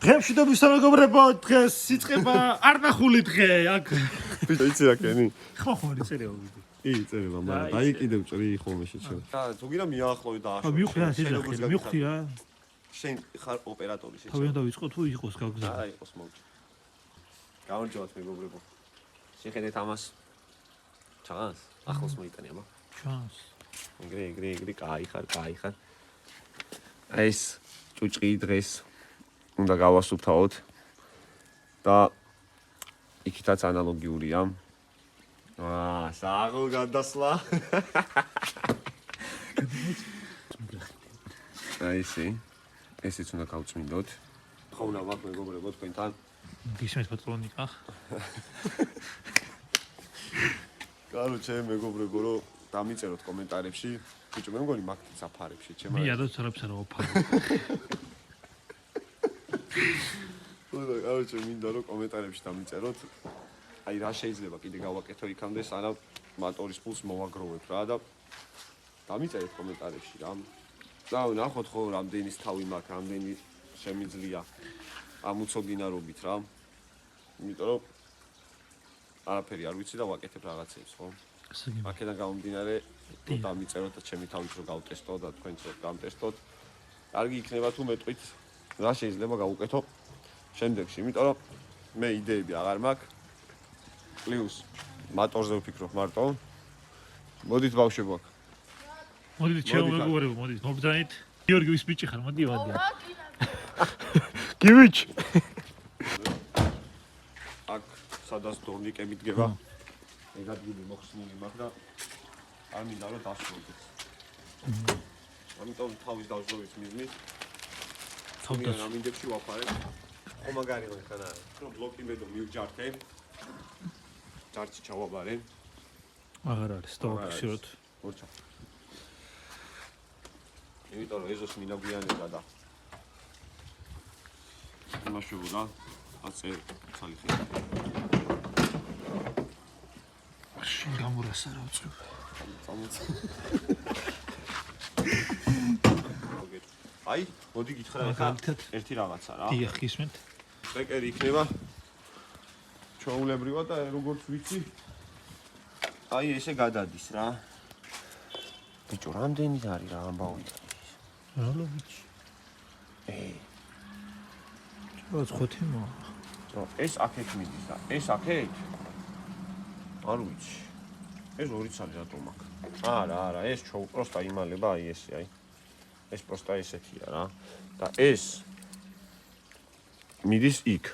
დღემში და მისამეგობრებო, დღეს სიწყება არნახული დღე, აქ. ბიჭო, იცი რა კენი? ხო, წერეო ვიდეო. წერება, მაგრამ დაიკიდებ ჭრი ხოლმე შეჩვენა. და თუ გინდა მიაახლოვე და აშო. მივხვდი რა. შენ ხარ ოპერატორი შეჩვენა. თავიდან დავიწყო თუ იყოს გაგზავნა. აი, იყოს მოვჭი. გამარჯობათ მეგობრებო. შეხედეთ ამას. ჩანს? ახლოს მოიტანე აბა. ჩანს. ეგრე, კაი ხარ. აი ეს ჭუჭყი დღეს უნდა გავასუფთავოთ და იქითაც ანალოგიურია. საღო გადასვლა. აი ესეც უნდა გავწმინდოთ. ხოვნა ვარ მეგობრებო თქვენთან. გისმენთ პატრონიკა. კაროჩე მეგობრებო რომ დამიწეროთ კომენტარებში. ბიჭო მე მგონი მაგით საფარებში ჩემო. მე ადაც არაფერს არ ვაფარე. კაროჩე მინდა რომ კომენტარებში დამიწეროთ. აი რა შეიძლება კიდე გავაკეთო იქამდე სანამ მატორის ფულს მოვაგროვებ რა და დამიწერეთ კომენტარებში რა. და ნახოთ ხო რამდენის თავი მაქვს, რამდენი შემიძლია ამ უცოდინარობით რა. იმიტომ რომ არაფერი არ ვიცი და ვაკეთებ რაღაცებს ხო. აქედან გამომდინარე რომ დამიწეროთ და ჩემი თავით რომ გავტესტო და თქვენც რომ გამტესტოთ. კარგი იქნება თუ მეტყვით რა შეიძლება გავუკეთო შემდეგში, იმიტომ რომ მე იდეები აღარ მაქვს. პლუს მატორზე ვფიქრობ მარტო. მოდით ბავშვებო აქ. მოდით ჩემო მეგობრებო, მოდით მოგზაინეთ. გიორგის ბიჭი ხარ, მოდი ვადია. გივიჩ. აქ სადაც დორნიკები დგება. ეგ ადგილი მოხსნილი მაქვს და არ მინდა რომ დასრულდეს. ამიტომ თავის დავზრობით მიზნით. თავის ამინდებში ვაფარებ. ხო მაგარი ხანა. რომ ბლოკი მედო მივჯართე. ჯარცი ჩავაბარე. აღარ არის, დავაფიქსიროთ. მორჩა. იმიტომ რომ ეზოს მინაგვიანება და იმაშობოდა აწე ცალიხი. შენ გამურასა რა უწევ. აი, მოდი გითხრა ახლა ერთი რაღაცა რა. დიახ, გისმენთ. ტრეკერი იქნება ჩვეულებრივად და როგორც ვიცი აი ესე გადადის რა. ბიჭო, რამდენი არის რა ამბავი? რა ლოგიჩი. რაც ხოთი მო. ეს აქეთ მიდის და ეს აქეთ არ ვიცი. ეს ორი ცალი რატომ აქვს? არა, ეს პროსტა იმალება, აი ესე, აი. ეს პროსტა ესეთია რა. და ეს მიდის იქ.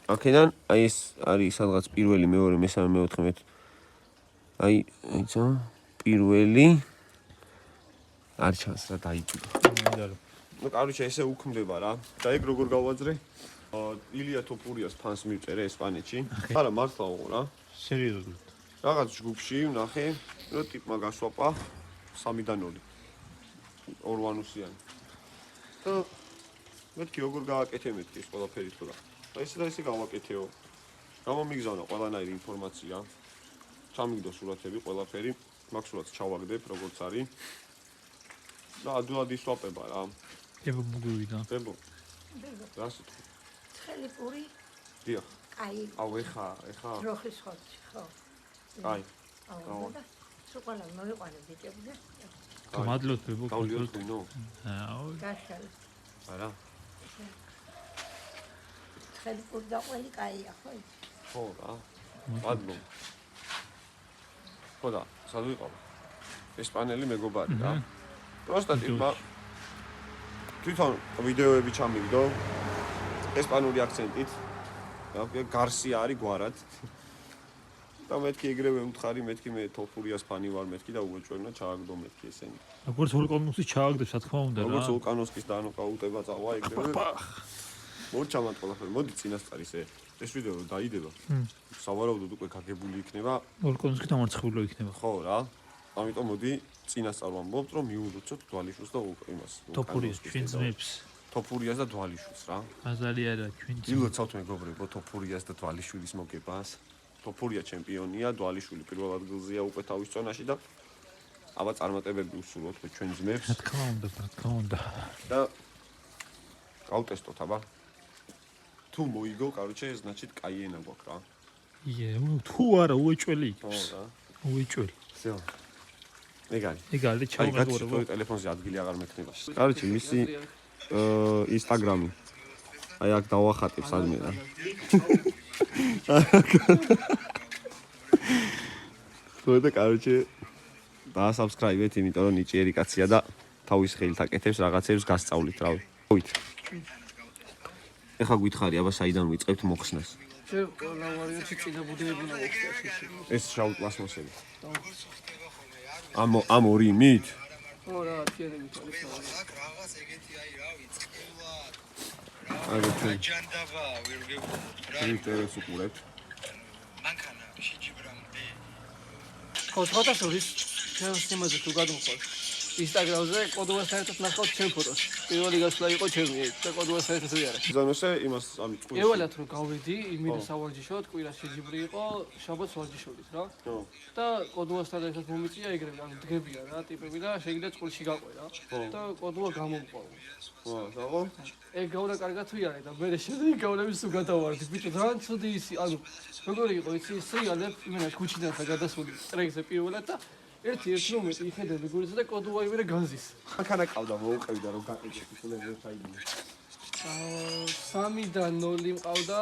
აქედან აი ეს არის სადღაც პირველი, მეორე, მესამე, მეოთხე, მეთერთმეტე. აი, იცო, პირველი არ ჩანს რა დაიჭირა. ნუ კაროჩე ესე უქმდება რა. და ეგ როგორ გავაძრე? ილია თოფურიას ფანს მივწერე ესპანეთში. არა, მართლა უყო რა. სერიოზულად. რაღაც ჯგუფში ვნახე, რომ ტიპმა გასვაპა 3-დან 2. ორვანუსიანი. და მეთქი როგორ გააკეთე მეთქი ეს ყველაფერი თუ რა. ესე და ესე გავაკეთეო. გამომიგზავნა ყველანაირი ინფორმაცია. ჩამიგდო სურათები ყველაფერი, მაგ სურათს ჩავაგდებ როგორც არის. და ადვილად ისვაპება რა. ებო მოგვივიდა. ებო. რა სიტყვა? ცხელი პური. დიახ. აი. აუ ეხა. როხის ხორცი, ხო. აი. აუ. სულ ყველა მოიყვანე ბიჭებზე. გამადლოთ ებო. გავლიოთ ნო. აუ. გაშალ. არა. ცხელი პური და ყველი კაია, ხო? ხო რა. მადლო. ხო და სად ვიყავ? ესპანელი მეგობარი რა. პროსტა ტიპმა თვითონ ვიდეოები ჩამიგდო ესპანური აქცენტით. რა, გარსია არის გვარად. და მეთქი ეგრევე უთხარი, მეთქი მე თოფურიას ფანი ვარ მეთქი და უეჭვენა ჩააგდო მეთქი ესენი. როგორც ვულკანოსკის ჩააგდებს, რა თქმა უნდა რა. როგორც ვულკანოსკის დანოკაუტება წავა ეგრევე. მორჩა მათ ყველაფერი. მოდი წინასწარ ისე ეს ვიდეო დაიდება. სავარაუდოდ უკვე გაგებული იქნება. ვულკანოსკი დამარცხებულო იქნება. ხო რა. ამიტომ მოდი წინასწარ ვამბობთ, რომ მიულოცოთ დვალიშვილს და იმას. თოფურიას ჩვენ ძმებს. თოფურიას და დვალიშვილს რა. აზალი არა ჩვენ. ილოცავთ მეგობრებო თოფურიას და დვალიშვილის მოგებას. თოფურია ჩემპიონია, დვალიშვილი პირველ ადგილზეა უკვე თავის წონაში და აბა წარმატებები უსურვოთ ჩვენ ძმებს. რა თქმა უნდა. და გავტესტოთ აბა. თუ მოიგო, короче, значит, кайი ენა გვაქვს რა. თუ არა უეჭველი ხო იქნება. რა. უეჭველი. всё. ეგარი. ეგარი ჩავმეგობრებო. აი, ტელეფონზე ადგილი აღარ მექნება. короче, მისი ინსტაგრამი. აი, აქ დავახატებ სადმე რა. ხოდა, короче, დაასაბსკრაიბეთ, იმიტომ რომ ნიჭიერი კაცია და თავის ხელით აკეთებს რაღაცებს გასწავლით, რავი. ხოვით. ეხა გითხარი, აბა საიდან ვიწყებთ მოხსნას? შენ ყველა ვარიანტი წინა ბუდეები უნდა მოხდეს. ეს შავ პლასმოსები. ამ ორი იმით? ხო რა, ფერებით არის. რაღაც ეგეთი აი რა ვიწყებლა. აი ჩვენ ჯანდაბა ვერ გეუბნები. ინტერეს უყურებთ. მანქანა შეჯიბრამდე. ხო, ცოტა შორის ჩვენ სიმაზე თუ გადმოყვანთ ინსტაგრამზე კოდოვას საერთოდ ნახავთ ჩემ ფოტოს. პირველი გასვლა იყო ჩემი და კოდოვას საერთოდ ვერ არის. ზანოსე იმას ამი წყვილს. ევალათ რომ გავედი, იმედი სავარჯიშოდ, კვირას შეჯიბრი იყო, შაბათს ვარჯიშობდით რა. ხო. და კოდოვასთან ერთად მომიწია ეგრევე, ანუ დგებიან რა ტიპები და შეგიძლიათ წყვილში გაყვე რა. და კოდოვა გამომყვა. ხო, საღო? ეგ გავლა კარგად ვიარე და მე შემდეგი გავლების თუ გადავარდი. ბიჭო, ძალიან ცუდი ისი, ანუ როგორი იყო იცი, სრიალებ იმენა ქუჩიდან გადასული ტრეკზე პირველად და ერთი მომენტი იხედები გულზე და კოდოვა იმერე განზის. მანქანა ყავდა მოუყევდა რომ გაყიდეთ ისულებზე საიდუმლო. 3-დან 0 მყავდა.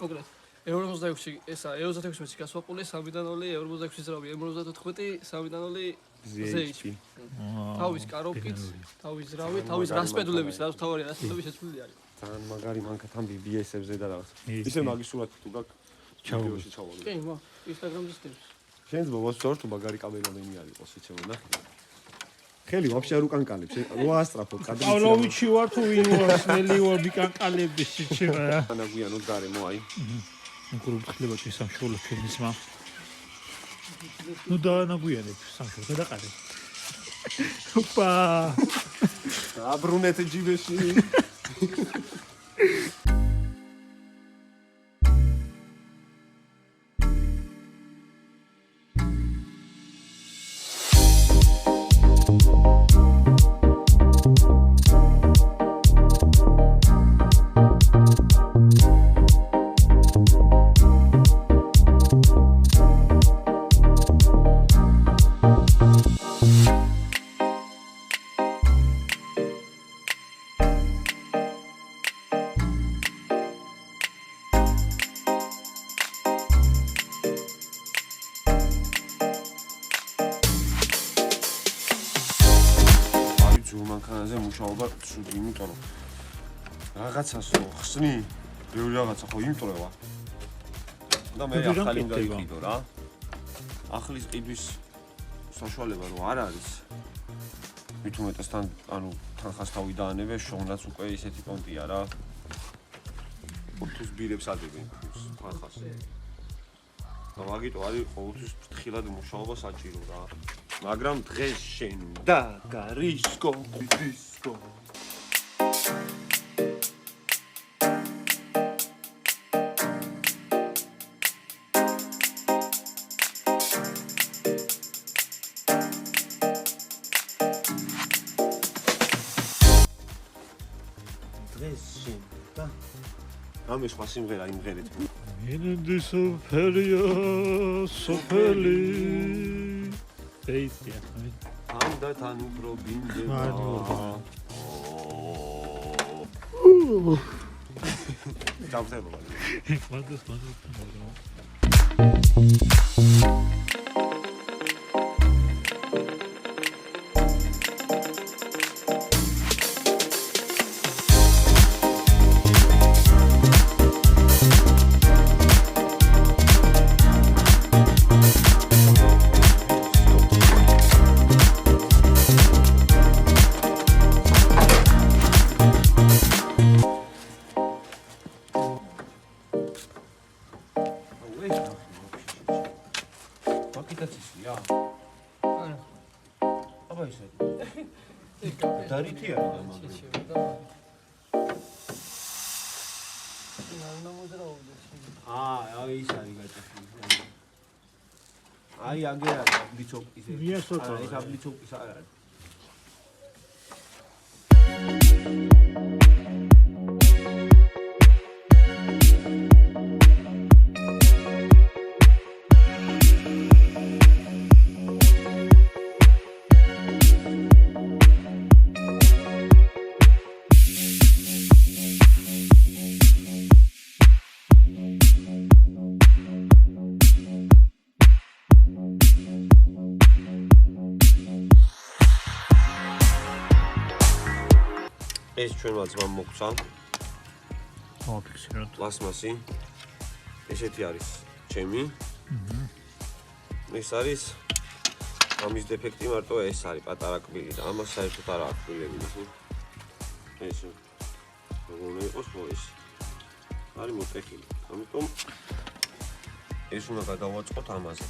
მოგრეთ. Euro 26 ესა 26 გასვაპული 3-დან 0, Euro 26 ზრავი, Euro 34, 3-დან 0 ზეიჩი. თავის კაროპკით, თავის ზრავი, თავის რასპედულების, რაც თავარი რასპედულების შეცვლილი არის. ძალიან მაგარი მანქანა თან BBS-ებზე და რაღაც. ისე მაგის სურათი თუ გაქვს ვიდეოში ჩავაგდე. კი, მა, Instagram-ზე სტებს. შენს ბაბას ვწორ თუ მაგარი კამერამენი არის იყოს იცი მონახე. ხელი ვაფშე არ უკანკალებს, რო ასტრაფო კადრი. პავლოვიჩი ვარ თუ ვინ ვარ, სმელი ვარ, მიკანკალების შეჩება რა. ანა გვიანოთ გარემო აი. უგრუ ხლება კი სამშობლო ფილმისმა. ნუ დაანაგვიანებ სამშობლო გადაყარე. ოპა. აბრუნეთ ჯიბეში. მანქანაზე მუშაობა ცუდი, იმიტომ რომ რაღაცას რო ხსნი, ბევრი რაღაცა ხო იმტრევა. და მე ახალი უნდა იყიდო რა. ახლის ყიდვის საშუალება რო არ არის. მით უმეტესთან, ანუ თანხას თავი დაანებე, შოვნაც უკვე ისეთი პონტია რა. ყოველთვის ბირებს ადებენ თანხას. და მაგიტო არის ყოველთვის ფრთხილად მუშაობა საჭირო რა. მაგრამ დღეს შენ და გარისკო დისკო დღეს შენ და ამის სხვა სიმღერა იმღერეთ ინდი სოფელია სოფელი ეიცია ამდა თან უფრო ბინდება დავწერო მადლობ აი აგერა ბლიჩოკის ეს ბლიჩოკის არ არის ეს ჩვენმა ძმამ მოგცა გამოფიქსიროთ. პლასმასი. ესეთი არის ჩემი. ეს არის ამის დეფექტი მარტო ეს არის პატარა კბილი და ამას საერთოდ არ აქვს კბილები. ეს როგორ იყოს ეს არის მოტეხილი. ამიტომ ეს უნდა გადავაწყოთ ამაზე.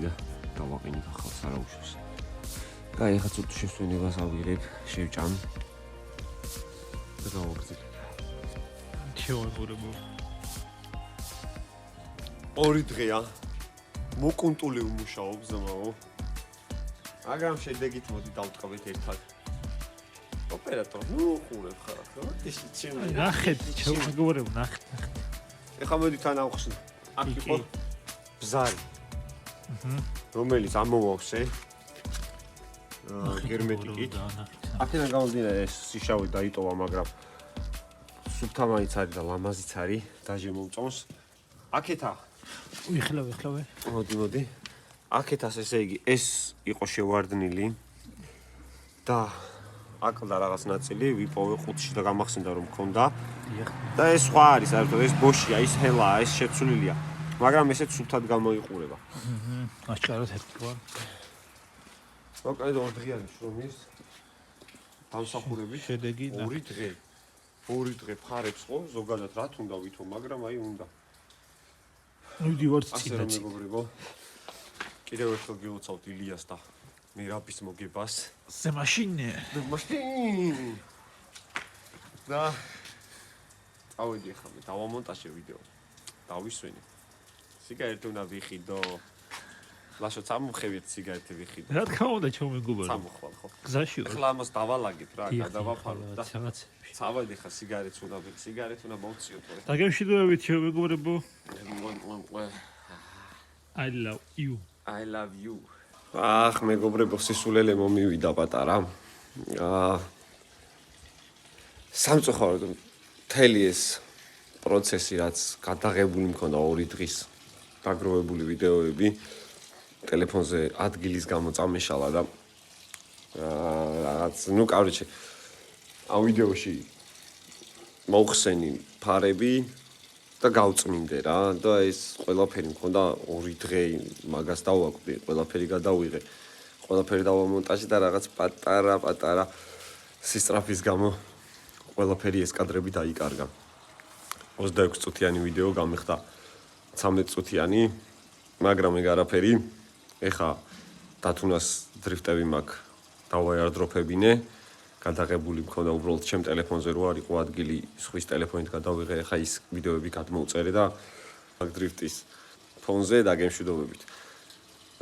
და დავაყენით ახალს არაუშავს. კაი, ახლა ცოტა შესვენებას ავიღებ, შევჭამ. და გავაგრძელებ. ჩეუღურებო. ორი დღეა. მოკუნტული უმუშაობ ზმაო. მაგრამ შედეგით მოდი დავტყავით ერთად. ოპერატორ, ნუ ყურებ ხარ ახლა. ეს ჩემი. ნახეთ, ჩეუღურებო, ნახეთ. ეხლა მოდი თან ავხსნე. აქ იყო ბზარი. რომელიც ამოვავსე გერმეტიკით. აქედან გამომდინარე ეს სიშავი დაიტოვა, მაგრამ სუფთა მაინც არის და ლამაზიც არის, დაჟე მომწონს. აქეთა. ვიხლავე. მოდი. აქეთას ესე იგი ეს იყო შევარდნილი და აკლდა რაღაც ნაწილი, ვიპოვე ყუთში და გამახსენდა რომ მქონდა. და ეს სხვა არის, საერთოდ ეს ბოშია, ის ჰელაა, ეს შეცვლილია. მაგრამ ესეც სუფთად გამოიყურება. აჩქაროთ ერთგვარ. მოკლედ ორ დღიანი შრომის დამსახურების შედეგი ორი დღე ფარებს ხო ზოგადად რა თუნდა ვითომ, მაგრამ აი უნდა. მივდივართ ასე რომ მეგობრებო, კიდევ ერთხელ გილოცავთ ილიას და მირაბის მოგებას. ზემაშინე. და წავედი ახლა მე დავამონტაჟე ვიდეო. დავისვენე. სიგარეტი უნდა ვიხიდო. ლაშო წამოხევით სიგარეტი ვიხიდო. რა თქმა უნდა, ჩამოგუბარო. წამოხვალ ხო. გზაში ვარ. ახლა ამას დავალაგებ რა, გადავაფარო და რაღაცები. წავედი ხა სიგარეტს უნდა ვიხიდო. სიგარეტი უნდა მოვციოთ ხო. დაგემშვიდობებით ჩამოგუბარო. I love you. I love you. ახ მეგობრებო, სისულელე მომივიდა პატარა. სამწუხაროდ მთელი ეს პროცესი რაც გადაღებული მქონდა 2 დღის დაგროვებული ვიდეოები ტელეფონზე ადგილის გამო წამეშალა და რაღაც ნუ კაროჩე ამ ვიდეოში მოხსენი ფარები და გავწმინდე რა და ეს ყველაფერი მქონდა 2 დღე მაგას დავაკვდი, ყველაფერი გადავიღე, ყველაფერი დავამონტაჟე და რაღაც პატარა სისტრაფის გამო ყველაფერი ეს კადრები დაიკარგა. 26 წუთიანი ვიდეო გამიხდა 13 წუთიანი, მაგრამ ეგ არაფერი. ეხა დათუნას დრიფტები მაქვს დავაიარდროფებინე, გადაღებული მქონდა უბრალოდ ჩემ ტელეფონზე რო არ იყო ადგილი, სხვის ტელეფონით გადავიღე, ეხა ის ვიდეოები გადმოვწერე და მაგ დრიფტის ფონზე დაგემშვიდობებით.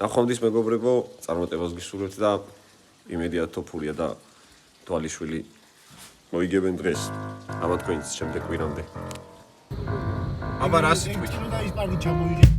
ნახვამდის მეგობრებო, წარმატებას გისურვებთ და იმედია თოფურია და თვალიშვილი მოიგებენ დღეს. აბა თქვენიც შემდეგ კვირამდე. აბა რა სიტყვით? და ის პარკი ჩამოიღე.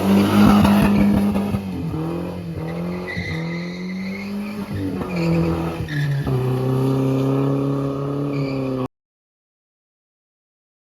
მოგიწევთ.